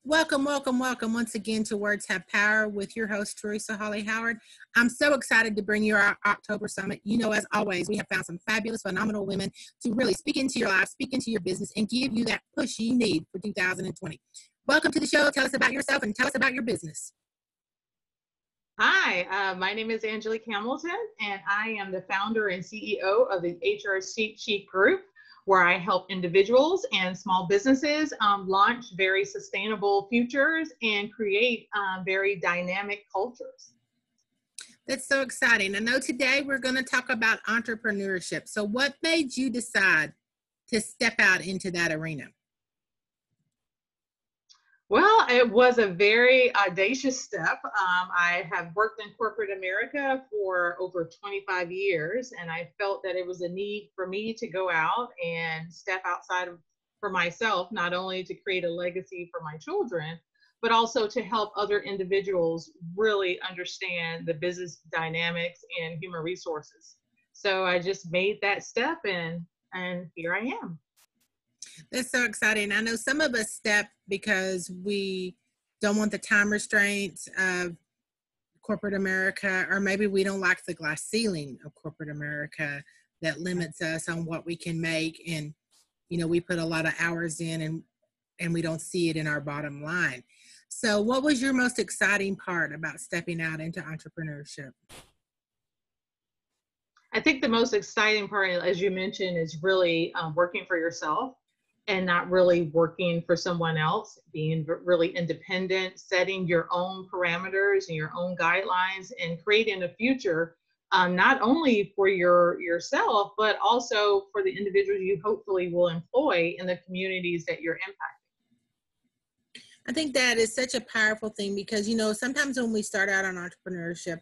Welcome, welcome, welcome once again to Words Have Power with your host, Teresa Hawley-Howard. I'm so excited to bring you our October Summit. You know, as always, we have found some fabulous, phenomenal women to really speak into your life, speak into your business, and give you that push you need for 2020. Welcome to the show. Tell us about yourself and tell us about your business. Hi, my name is Angelique Hamilton, and I am the founder and CEO of the HR Chique Group, where I help individuals and small businesses launch very sustainable futures and create very dynamic cultures. That's so exciting. I know today we're going to talk about entrepreneurship. So what made you decide to step out into that arena? Well, it was a very audacious step. I have worked in corporate America for over 25 years, and I felt that it was a need for me to go out and step outside for myself, not only to create a legacy for my children, but also to help other individuals really understand the business dynamics and human resources. So I just made that step, and here I am. That's so exciting. I know some of us step because we don't want the time restraints of corporate America, or maybe we don't like the glass ceiling of corporate America that limits us on what we can make. And, you know, we put a lot of hours in and we don't see it in our bottom line. So what was your most exciting part about stepping out into entrepreneurship? I think the most exciting part, as you mentioned, is really working for yourself and not really working for someone else, being really independent, setting your own parameters and your own guidelines, and creating a future not only for yourself, but also for the individuals you hopefully will employ in the communities that you're impacting. I think that is such a powerful thing because, you know, sometimes when we start out on entrepreneurship,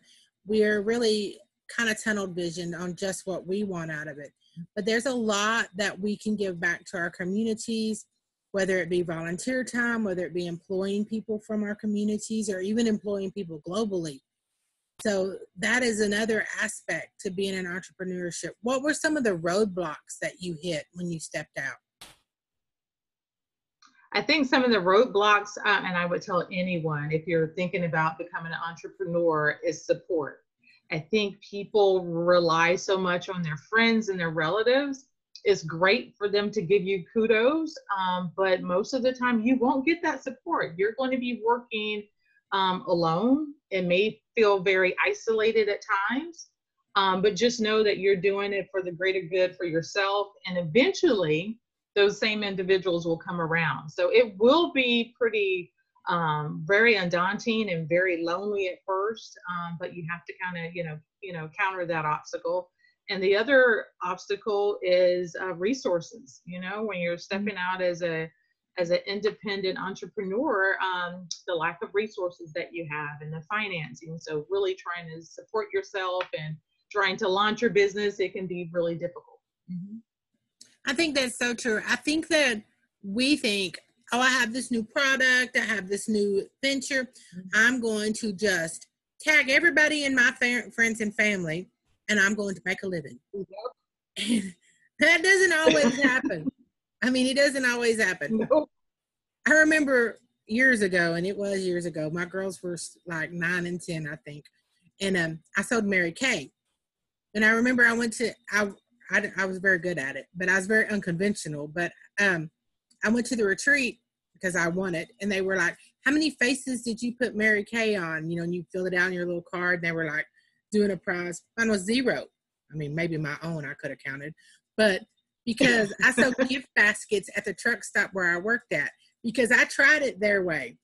we're really kind of tunnel vision on just what we want out of it. But there's a lot that we can give back to our communities, whether it be volunteer time, whether it be employing people from our communities, or even employing people globally. So that is another aspect to being in entrepreneurship. What were some of the roadblocks that you hit when you stepped out? I think some of the roadblocks, and I would tell anyone, if you're thinking about becoming an entrepreneur, is support. I think people rely so much on their friends and their relatives. It's great for them to give you kudos, but most of the time you won't get that support. You're going to be working alone. It may feel very isolated at times, but just know that you're doing it for the greater good for yourself, and eventually those same individuals will come around. So it will be pretty very undaunting and very lonely at first, but you have to kind of counter that obstacle. And the other obstacle is resources. You know, when you're stepping out as an independent entrepreneur, the lack of resources that you have and the financing. So really trying to support yourself and trying to launch your business, it can be really difficult. Mm-hmm. I think that's so true. I think that we think, oh, I have this new product, I have this new venture. I'm going to just tag everybody in my friends and family, and I'm going to make a living. And that doesn't always happen. I mean, it doesn't always happen. Nope. I remember years ago, and it was years ago, my girls were like 9 and 10, I think. And I sold Mary Kay. And I remember I was very good at it, but I was very unconventional. But I went to the retreat because I won it. And they were like, how many faces did you put Mary Kay on? You know, and you fill it out on your little card. And they were like, doing a prize. Mine was 0. I mean, maybe my own I could have counted. But because I sold gift baskets at the truck stop where I worked at, because I tried it their way.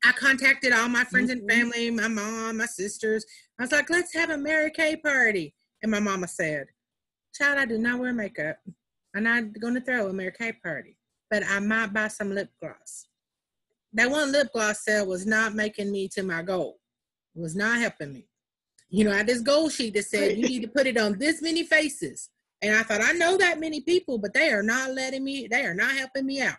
I contacted all my friends and family, my mom, my sisters. I was like, let's have a Mary Kay party. And my mama said, child, I do not wear makeup. I'm not going to throw a Mary Kay party, but I might buy some lip gloss. That one lip gloss sale was not making me to my goal. It was not helping me. You know, I had this goal sheet that said, you need to put it on this many faces. And I thought, I know that many people, but they are not helping me out.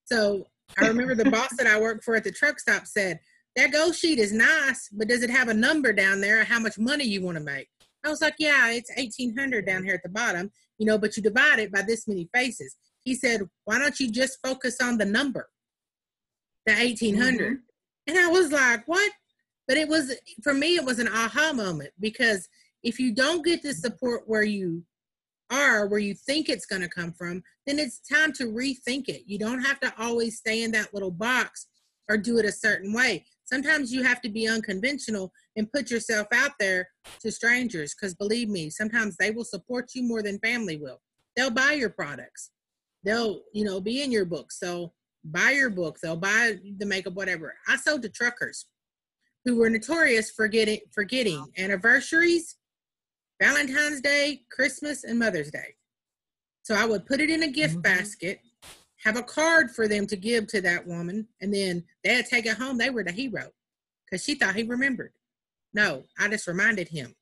So I remember the boss that I worked for at the truck stop said, that goal sheet is nice, but does it have a number down there how much money you want to make? I was like, yeah, it's $1,800 down here at the bottom, you know, but you divide it by this many faces. He said, why don't you just focus on the number? the 1800. And I was like, what? But it was, for me, it was an aha moment, because if you don't get the support where you are, where you think it's going to come from, then it's time to rethink it. You don't have to always stay in that little box or do it a certain way. Sometimes you have to be unconventional and put yourself out there to strangers, because believe me, sometimes they will support you more than family will. They'll buy your products. They'll, be in your book. So buy your book. They'll buy the makeup, whatever. I sold to truckers who were notorious for forgetting anniversaries, Valentine's Day, Christmas, and Mother's Day. So I would put it in a gift basket, have a card for them to give to that woman, and then they'd take it home. They were the hero because she thought he remembered. No, I just reminded him,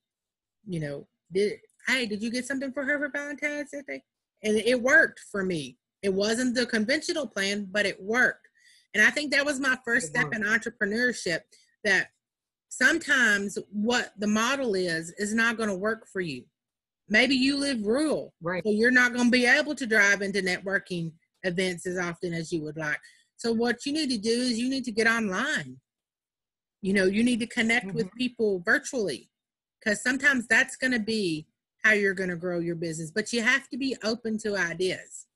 did you get something for her for Valentine's Day? And it worked for me. It wasn't the conventional plan, but it worked. And I think that was my first step in entrepreneurship, that sometimes what the model is not going to work for you. Maybe you live rural, right? So you're not going to be able to drive into networking events as often as you would like. So what you need to do is you need to get online. You need to connect with people virtually, because sometimes that's going to be how you're going to grow your business. But you have to be open to ideas.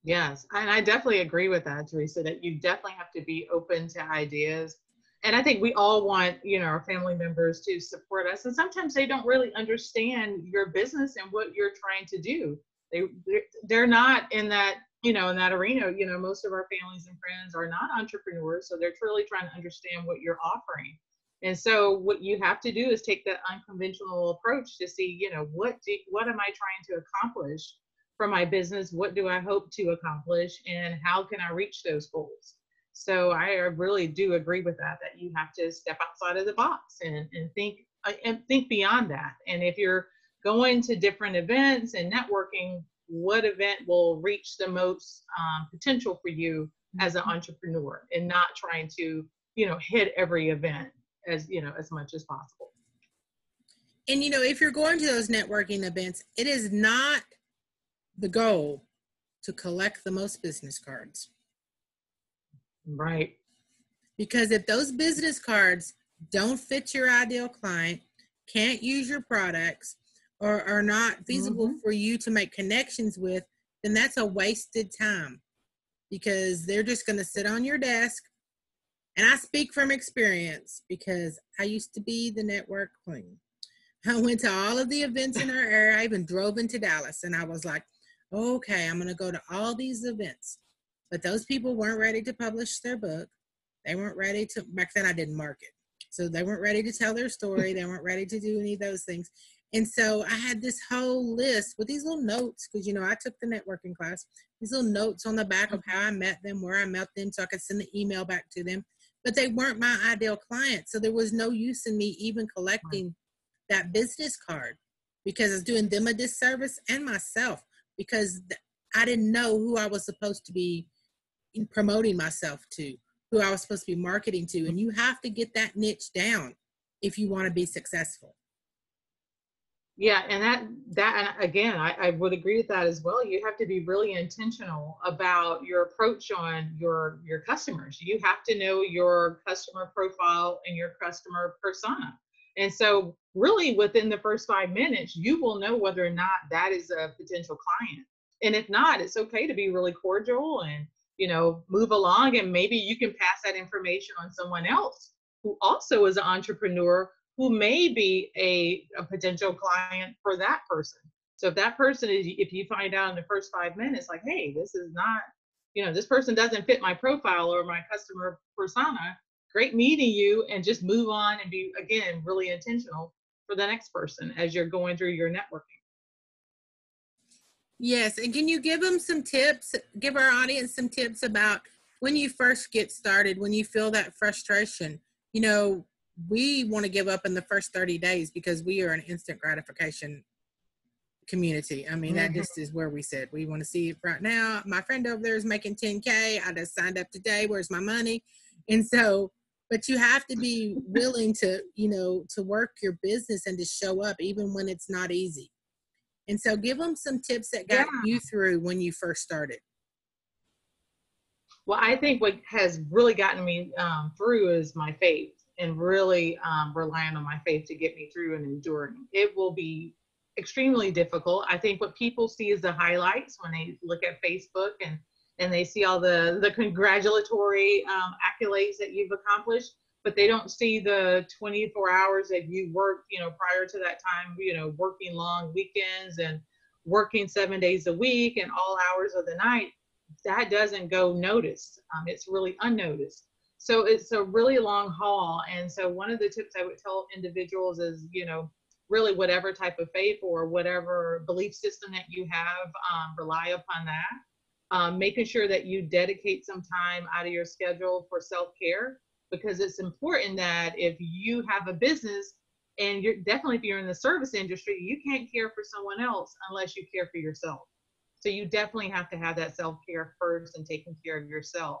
Yes, and I definitely agree with that, Teresa, that you definitely have to be open to ideas. And I think we all want, our family members to support us. And sometimes they don't really understand your business and what you're trying to do. They're not in that, in that arena. Most of our families and friends are not entrepreneurs. So they're truly trying to understand what you're offering. And so what you have to do is take that unconventional approach to see, what am I trying to accomplish from my business? What do I hope to accomplish? And how can I reach those goals? So I really do agree with that you have to step outside of the box and think beyond that. And if you're going to different events and networking, what event will reach the most potential for you as an entrepreneur, and not trying to, hit every event as much as possible. And, if you're going to those networking events, it is not the goal to collect the most business cards. Right. Because if those business cards don't fit your ideal client, can't use your products, or are not feasible for you to make connections with, then that's a wasted time, because they're just going to sit on your desk. And I speak from experience, because I used to be the network queen. I went to all of the events in our area. I even drove into Dallas, and I was like, okay, I'm going to go to all these events. But those people weren't ready to publish their book. They weren't ready to, back then I didn't market. So they weren't ready to tell their story. They weren't ready to do any of those things. And so I had this whole list with these little notes, because, I took the networking class, these little notes on the back of how I met them, where I met them, so I could send the email back to them. But they weren't my ideal client. So there was no use in me even collecting that business card, because I was doing them a disservice and myself, because I didn't know who I was supposed to be promoting myself to, who I was supposed to be marketing to. And you have to get that niche down if you want to be successful. Yeah, and and again, I would agree with that as well. You have to be really intentional about your approach on your customers. You have to know your customer profile and your customer persona. And so really within the first 5 minutes, you will know whether or not that is a potential client. And if not, it's okay to be really cordial and, move along, and maybe you can pass that information on someone else who also is an entrepreneur, who may be a potential client for that person. So if that person is, if you find out in the first 5 minutes, like, hey, this is not, this person doesn't fit my profile or my customer persona, great meeting you, and just move on and be, again, really intentional for the next person as you're going through your networking. Yes. And can you give them some tips, give our audience some tips about when you first get started, when you feel that frustration? We want to give up in the first 30 days because we are an instant gratification community. I mean, that just is where we sit. We want to see it right now. My friend over there is making 10K. I just signed up today. Where's my money? And so, but you have to be willing to, to work your business and to show up even when it's not easy. And so give them some tips that got you through when you first started. Well, I think what has really gotten me through is my faith, and really relying on my faith to get me through and enduring. It will be extremely difficult. I think what people see is the highlights when they look at Facebook, and they see all the congratulatory accolades that you've accomplished, but they don't see the 24 hours that you worked, prior to that time, working long weekends and working 7 days a week and all hours of the night. That doesn't go noticed. It's really unnoticed. So it's a really long haul. And so one of the tips I would tell individuals is, really whatever type of faith or whatever belief system that you have, rely upon that. Making sure that you dedicate some time out of your schedule for self-care, because it's important that if you have a business, and you're definitely, if you're in the service industry, you can't care for someone else unless you care for yourself. So you definitely have to have that self-care first and taking care of yourself.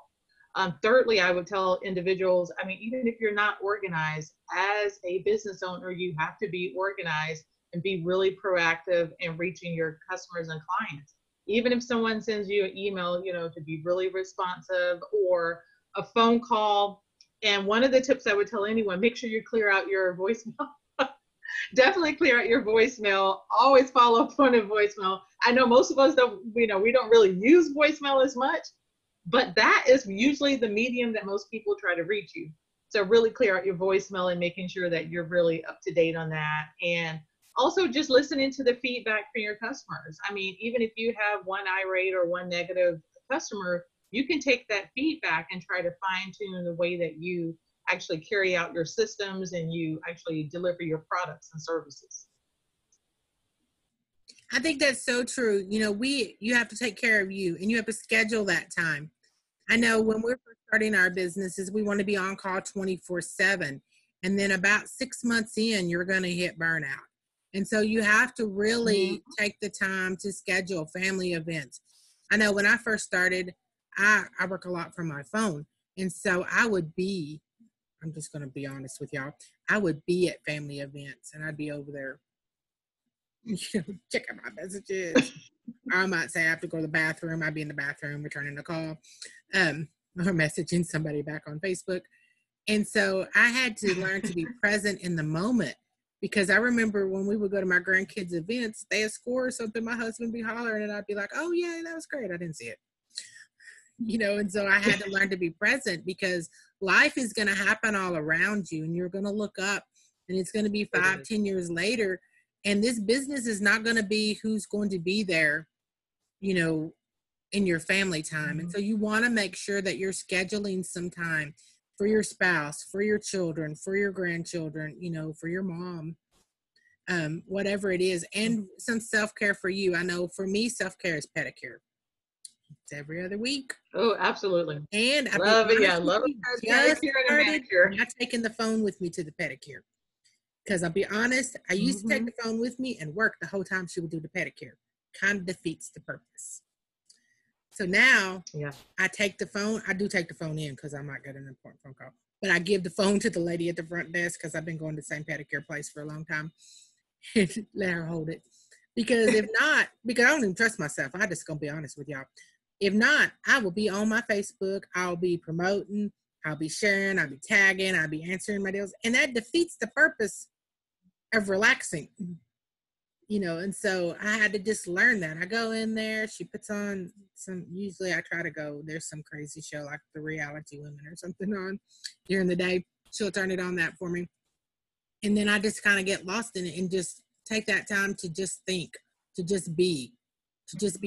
Thirdly, I would tell individuals, even if you're not organized, as a business owner, you have to be organized and be really proactive in reaching your customers and clients. Even if someone sends you an email, to be really responsive, or a phone call. And one of the tips I would tell anyone, make sure you clear out your voicemail. Definitely clear out your voicemail. Always follow up on a voicemail. I know most of us don't, we don't really use voicemail as much, but that is usually the medium that most people try to reach you. So really clear out your voicemail and making sure that you're really up to date on that. And also just listening to the feedback from your customers. Even if you have one irate or one negative customer, you can take that feedback and try to fine tune the way that you actually carry out your systems and you actually deliver your products and services. I think that's so true. You have to take care of you, and you have to schedule that time. I know when we're first starting our businesses, we want to be on call 24/7. And then about 6 months in, you're going to hit burnout. And so you have to really take the time to schedule family events. I know when I first started, I work a lot from my phone. And so I'm just going to be honest with y'all, I would be at family events and I'd be over there, checking my messages. I might say I have to go to the bathroom. I'd be in the bathroom returning the call, or messaging somebody back on Facebook. And so I had to learn to be present in the moment, because I remember when we would go to my grandkids' events, they would score something, my husband would be hollering, and I'd be like, oh yeah, that was great. I didn't see it. And so I had to learn to be present, because life is going to happen all around you, and you're going to look up and it's going to be 5-10 years later. And this business is not going to be who's going to be there, in your family time. And so you want to make sure that you're scheduling some time for your spouse, for your children, for your grandchildren, for your mom, whatever it is, and some self-care for you. I know for me, self-care is pedicure. It's every other week. Oh, absolutely. And I love it. Yeah, love it. Pedicure and manicure. Not taking the phone with me to the pedicure. Because I'll be honest, I used to take the phone with me and work the whole time she would do the pedicure. Kind of defeats the purpose. So now I take the phone. I do take the phone in because I might get an important phone call. But I give the phone to the lady at the front desk, because I've been going to the same pedicure place for a long time. Let her hold it. Because if not, because I don't even trust myself. I'm just going to be honest with y'all. If not, I will be on my Facebook. I'll be promoting. I'll be sharing. I'll be tagging. I'll be answering my deals. And that defeats the purpose of relaxing. And so I had to just learn that. I go in there, she puts on usually I try to go, there's some crazy show like The Reality Women or something on during the day. She'll turn it on that for me. And then I just kind of get lost in it and just take that time to just think, to just be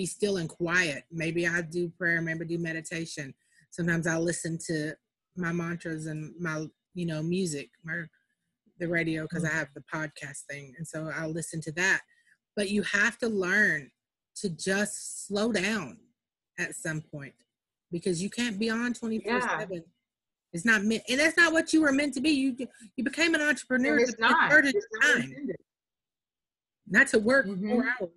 still and quiet. Maybe I do prayer, maybe do meditation. Sometimes I'll listen to my mantras and my, music, the radio, because I have the podcast thing. And so I'll listen to that. But you have to learn to just slow down at some point, because you can't be on 24/7. It's not meant, and that's not what you were meant to be. You became an entrepreneur. It's not. It's time, not to work 4 hours.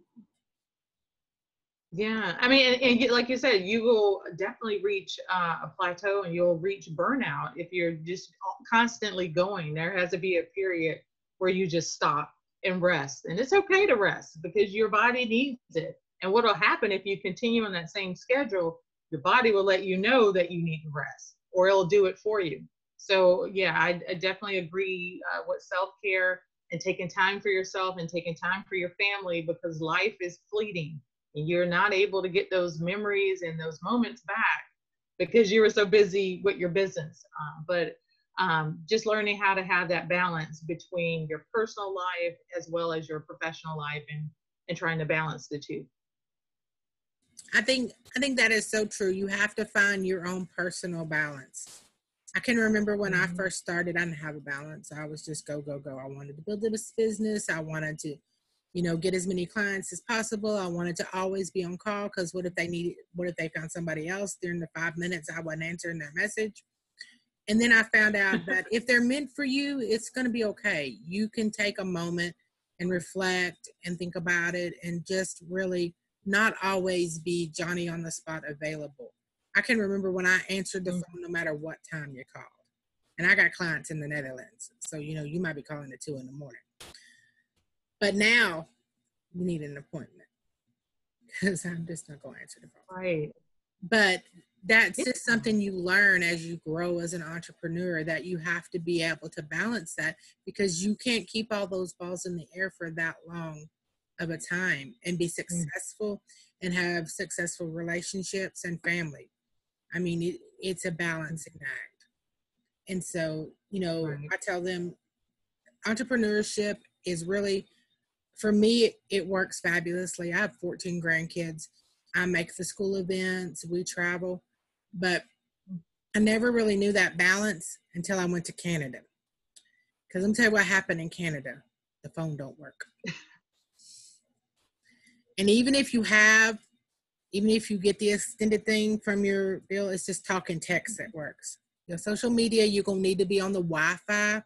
Yeah, and like you said, you will definitely reach a plateau, and you'll reach burnout if you're just constantly going. There has to be a period where you just stop and rest, and it's okay to rest because your body needs it. And what will happen if you continue on that same schedule? your body will let you know that you need to rest, or it'll do it for you. So yeah, I definitely agree with self-care and taking time for yourself and taking time for your family, because life is fleeting and you're not able to get those memories and those moments back because you were so busy with your business. But just learning how to have that balance between your personal life as well as your professional life, and trying to balance the two. I think that is so true. You have to find your own personal balance. I can remember when I first started, I didn't have a balance. I was just go, go, go. I wanted to build this business. I wanted to, get as many clients as possible. I wanted to always be on call, because what if they found somebody else during the 5 minutes I wasn't answering their message? And then I found out that if they're meant for you, it's going to be okay. You can take a moment and reflect and think about it, and just really not always be Johnny on the spot available. I can remember when I answered the phone no matter what time you called. And I got clients in the Netherlands. So, you might be calling at 2 a.m. But now you need an appointment, because I'm just not going to answer the phone. Right. But that's just something you learn as you grow as an entrepreneur, that you have to be able to balance that, because you can't keep all those balls in the air for that long of a time and be successful and have successful relationships and family. I mean, it's a balancing act. And so, right. I tell them entrepreneurship is really, for me, it works fabulously. I have 14 grandkids. I make the school events, we travel, but I never really knew that balance until I went to Canada. Because let me tell you what happened in Canada. The phone don't work. And even if you get the extended thing from your bill, it's just talk and text that works. Your social media, you're going to need to be on the Wi-Fi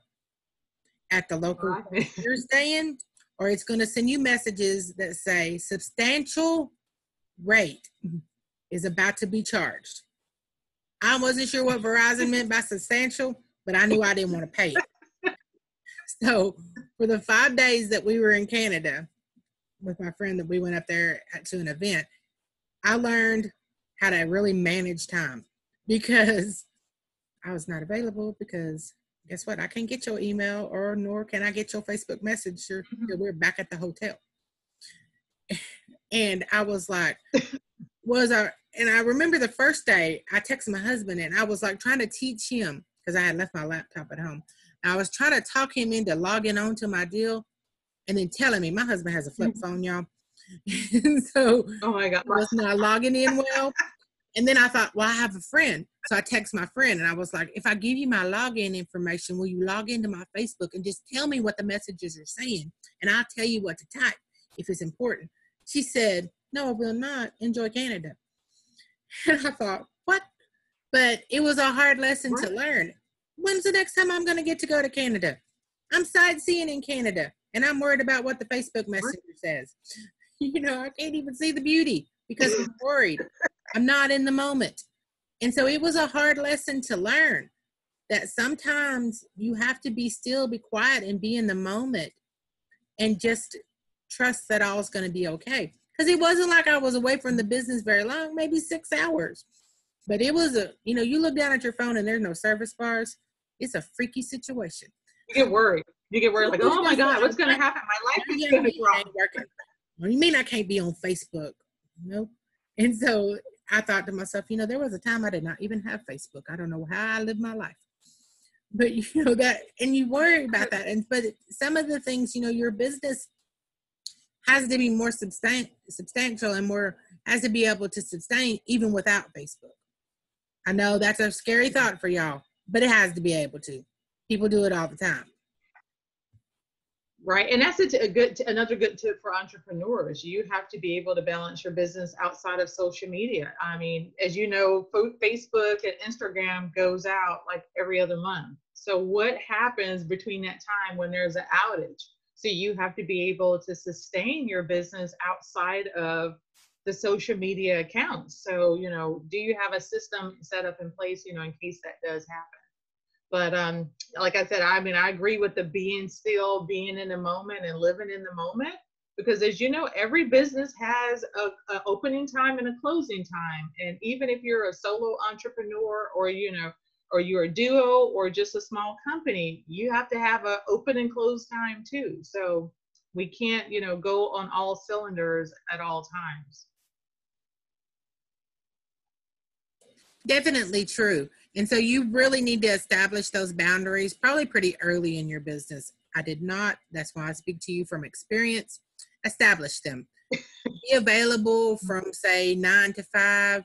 at the local place you're staying, or it's going to send you messages that say substantial rate is about to be charged. I wasn't sure what Verizon meant by substantial, but I knew I didn't want to pay it. So for the 5 days that we were in Canada with my friend, that we went up there to an event, I learned how to really manage time, because I was not available, because guess what? I can't get your email, nor can I get your Facebook message till we're back at the hotel. And I was like, and I remember the first day I texted my husband, and I was like trying to teach him, because I had left my laptop at home. And I was trying to talk him into logging on to my deal, and then telling me, my husband has a flip phone, y'all. So oh my God, I was not logging in well. And then I thought, well, I have a friend. So I text my friend, and I was like, if I give you my login information, will you log into my Facebook and just tell me what the messages are saying? And I'll tell you what to type if it's important. She said, no, I will not. Enjoy Canada. And I thought, what? But it was a hard lesson to learn. When's the next time I'm going to get to go to Canada? I'm sightseeing in Canada, and I'm worried about what the Facebook messenger says. I can't even see the beauty because I'm worried. I'm not in the moment. And so it was a hard lesson to learn, that sometimes you have to be still, be quiet, and be in the moment, and just trust that all's going to be okay. Because it wasn't like I was away from the business very long, maybe 6 hours. But it was you look down at your phone and there's no service bars. It's a freaky situation. You get worried. Like, oh my God, what's going to happen? My life is going to be wrong. What do you mean I can't be on Facebook? Nope. And so I thought to myself, there was a time I did not even have Facebook. I don't know how I lived my life. But that, and you worry about that. But some of the things, your business has to be more substantial and has to be able to sustain even without Facebook. I know that's a scary thought for y'all, but it has to be able to. People do it all the time. Right. And that's another good tip for entrepreneurs. You have to be able to balance your business outside of social media. I mean, as you know, Facebook and Instagram goes out like every other month. So what happens between that time when there's an outage? So you have to be able to sustain your business outside of the social media accounts. So, do you have a system set up in place, in case that does happen? But like I said, I agree with the being still, being in the moment and living in the moment, because as you know, every business has a opening time and a closing time. And even if you're a solo entrepreneur, or, you know, or you're a duo or just a small company, you have to have a open and close time too. So we can't, you know, go on all cylinders at all times. Definitely true. And so you really need to establish those boundaries probably pretty early in your business. I did not. That's why I speak to you from experience. Establish them. Be available from, say, 9 to 5.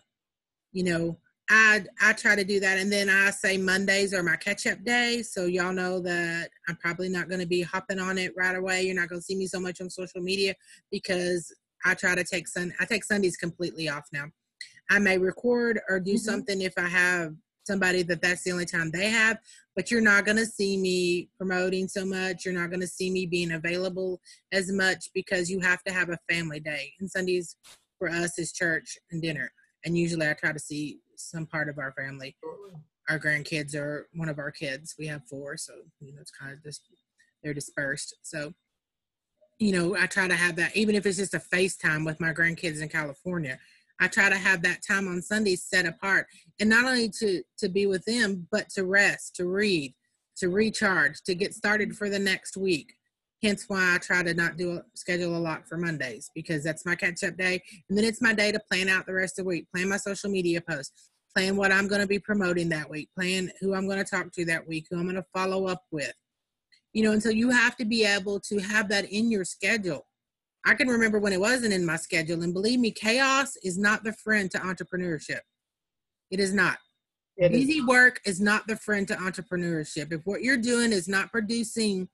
You know, I try to do that. And then I say Mondays are my catch-up days. So y'all know that I'm probably not going to be hopping on it right away. You're not going to see me so much on social media, because I try to take Sundays completely off now. I may record or do something if I have somebody that's the only time they have, but you're not going to see me promoting so much. You're not going to see me being available as much, because you have to have a family day. And Sundays for us is church and dinner. And usually I try to see some part of our family. Our grandkids are one of our kids. We have 4, so, you know, it's kind of just, they're dispersed. So, you know, I try to have that, even if it's just a FaceTime with my grandkids in California. I try to have that time on Sundays set apart, and not only to be with them, but to rest, to read, to recharge, to get started for the next week. Hence why I try to not schedule a lot for Mondays, because that's my catch-up day. And then it's my day to plan out the rest of the week, plan my social media posts, plan what I'm going to be promoting that week, plan who I'm going to talk to that week, who I'm going to follow up with. You know, and so you have to be able to have that in your schedule. I can remember when it wasn't in my schedule, and believe me, chaos is not the friend to entrepreneurship. It is not. Busy work is not the friend to entrepreneurship. If what you're doing is not producing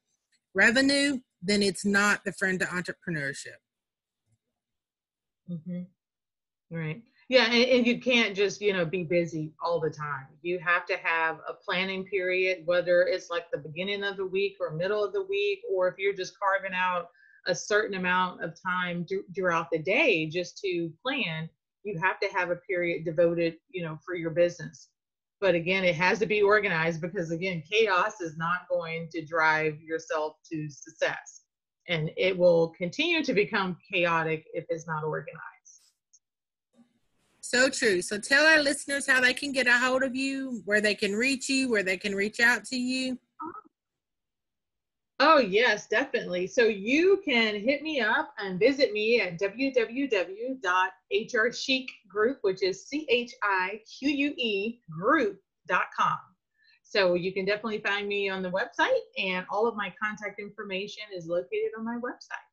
revenue, then it's not the friend to entrepreneurship. Right. Yeah, and you can't just, you know, be busy all the time. You have to have a planning period, whether it's like the beginning of the week or middle of the week, or if you're just carving out a certain amount of time throughout the day just to plan, you have to have a period devoted, you know, for your business. But again, it has to be organized, because again, chaos is not going to drive yourself to success, and it will continue to become chaotic if it's not organized. So true. So tell our listeners how they can get a hold of you, where they can reach you, where they can reach out to you. Oh, yes, definitely. So you can hit me up and visit me at www.HR Chique Group, which is CHIQUE group.com. So you can definitely find me on the website, and all of my contact information is located on my website.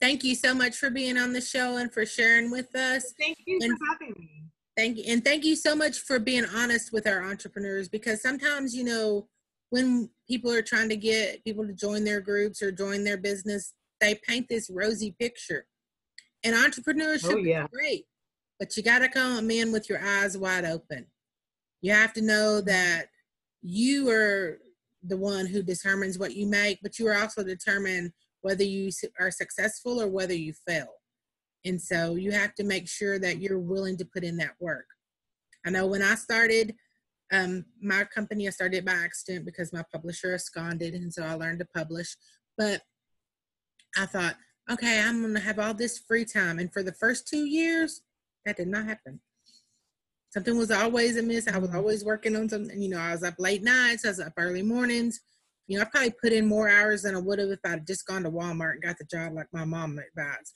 Thank you so much for being on the show and for sharing with us. Thank you for having me. Thank you. And thank you so much for being honest with our entrepreneurs, because sometimes, you know, when people are trying to get people to join their groups or join their business, they paint this rosy picture. And entrepreneurship is great, but you got to come in with your eyes wide open. You have to know that you are the one who determines what you make, but you are also determined whether you are successful or whether you fail. And so you have to make sure that you're willing to put in that work. I know when I started my company, I started by accident because my publisher absconded, and so I learned to publish. But I thought, okay, I'm going to have all this free time. And for the first 2 years, that did not happen. Something was always amiss. I was always working on something. You know, I was up late nights. I was up early mornings. You know, I probably put in more hours than I would have if I'd just gone to Walmart and got the job like my mom advised.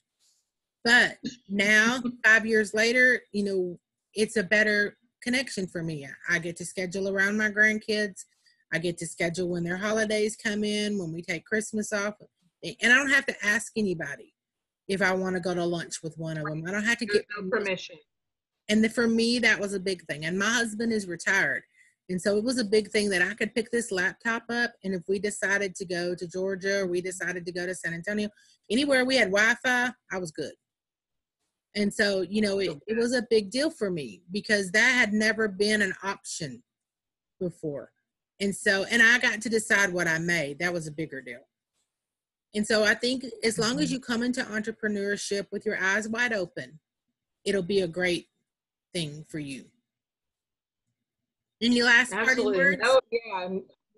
But now, 5 years later, you know, it's a better connection for me. I get to schedule around my grandkids. I get to schedule when their holidays come in, when we take Christmas off. And I don't have to ask anybody if I want to go to lunch with one of them. I don't have to get permission. And for me, that was a big thing. And my husband is retired. And so it was a big thing that I could pick this laptop up. And if we decided to go to Georgia, or we decided to go to San Antonio, anywhere we had Wi-Fi, I was good. And so, you know, it was a big deal for me because that had never been an option before. And so, and I got to decide what I made. That was a bigger deal. And so I think as long as you come into entrepreneurship with your eyes wide open, it'll be a great thing for you. Any last parting words? Oh, yeah.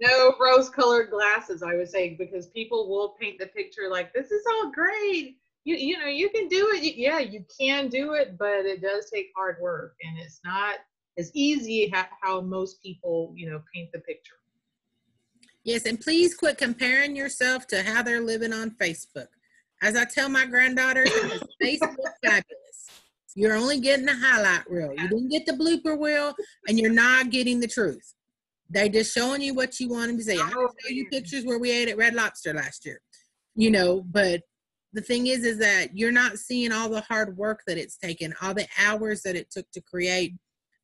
No rose-colored glasses, I would say, because people will paint the picture like this is all great. You know you can do it. Yeah, you can do it, but it does take hard work, and it's not as easy how most people paint the picture. Yes, and please quit comparing yourself to how they're living on Facebook. As I tell my granddaughters, is Facebook fabulous? You're only getting the highlight reel. You didn't get the blooper reel, and you're not getting the truth. They just showing you what you want them to see. I can show you pictures where we ate at Red Lobster last year, but the thing is that you're not seeing all the hard work that it's taken, all the hours that it took to create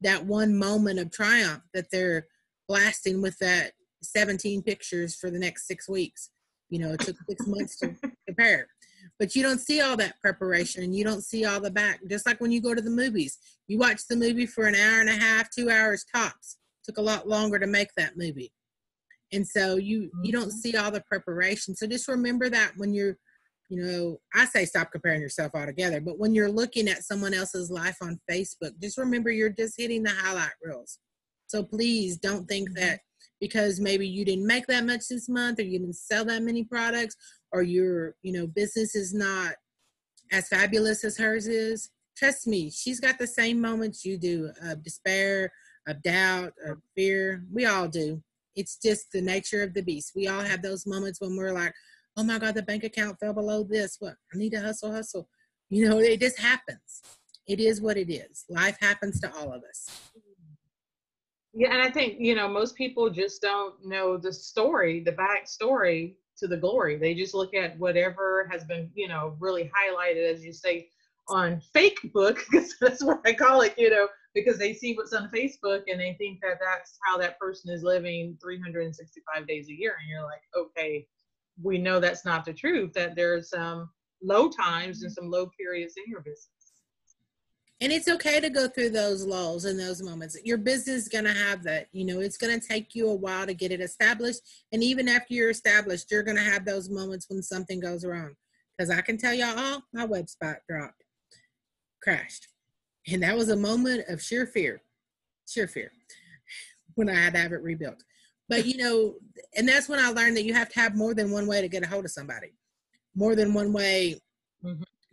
that one moment of triumph that they're blasting with that 17 pictures for the next 6 weeks. It took 6 months to prepare. But you don't see all that preparation, and you don't see all the back. Just like when you go to the movies, you watch the movie for an hour and a half, 2 hours tops. Took a lot longer to make that movie. And so you don't see all the preparation. So just remember that when you're, I say stop comparing yourself altogether, but when you're looking at someone else's life on Facebook, just remember you're just hitting the highlight reels. So please don't think that because maybe you didn't make that much this month, or you didn't sell that many products, or your, business is not as fabulous as hers is. Trust me, she's got the same moments you do of despair, of doubt, of fear. We all do. It's just the nature of the beast. We all have those moments when we're like, oh my God, the bank account fell below this. What? I need to hustle. It just happens. It is what it is. Life happens to all of us. Yeah, and I think, most people just don't know the story, the backstory to the glory. They just look at whatever has been, really highlighted, as you say, on fake book, because that's what I call it, because they see what's on Facebook and they think that that's how that person is living 365 days a year. And you're like, okay, we know that's not the truth, that there's some low times and some low periods in your business. And it's okay to go through those lulls and those moments. Your business is going to have that. It's going to take you a while to get it established. And even after you're established, you're going to have those moments when something goes wrong. Because I can tell y'all, my website dropped, crashed. And that was a moment of sheer fear when I had to have it rebuilt. But, and that's when I learned that you have to have more than one way to get a hold of somebody, more than one way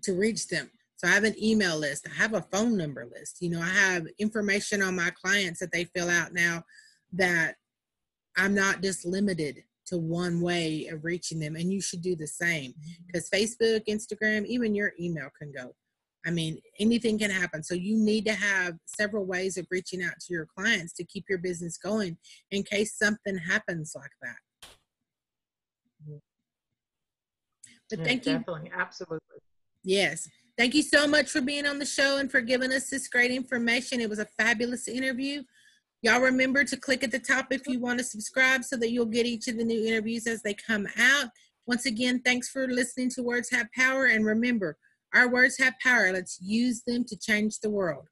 to reach them. So I have an email list. I have a phone number list. I have information on my clients that they fill out now, that I'm not just limited to one way of reaching them. And you should do the same, because Facebook, Instagram, even your email can go. I mean, anything can happen. So you need to have several ways of reaching out to your clients to keep your business going in case something happens like that. But thank you. Definitely. Absolutely. Yes. Thank you so much for being on the show and for giving us this great information. It was a fabulous interview. Y'all remember to click at the top if you want to subscribe so that you'll get each of the new interviews as they come out. Once again, thanks for listening to Words Have Power. And remember, our words have power. Let's use them to change the world.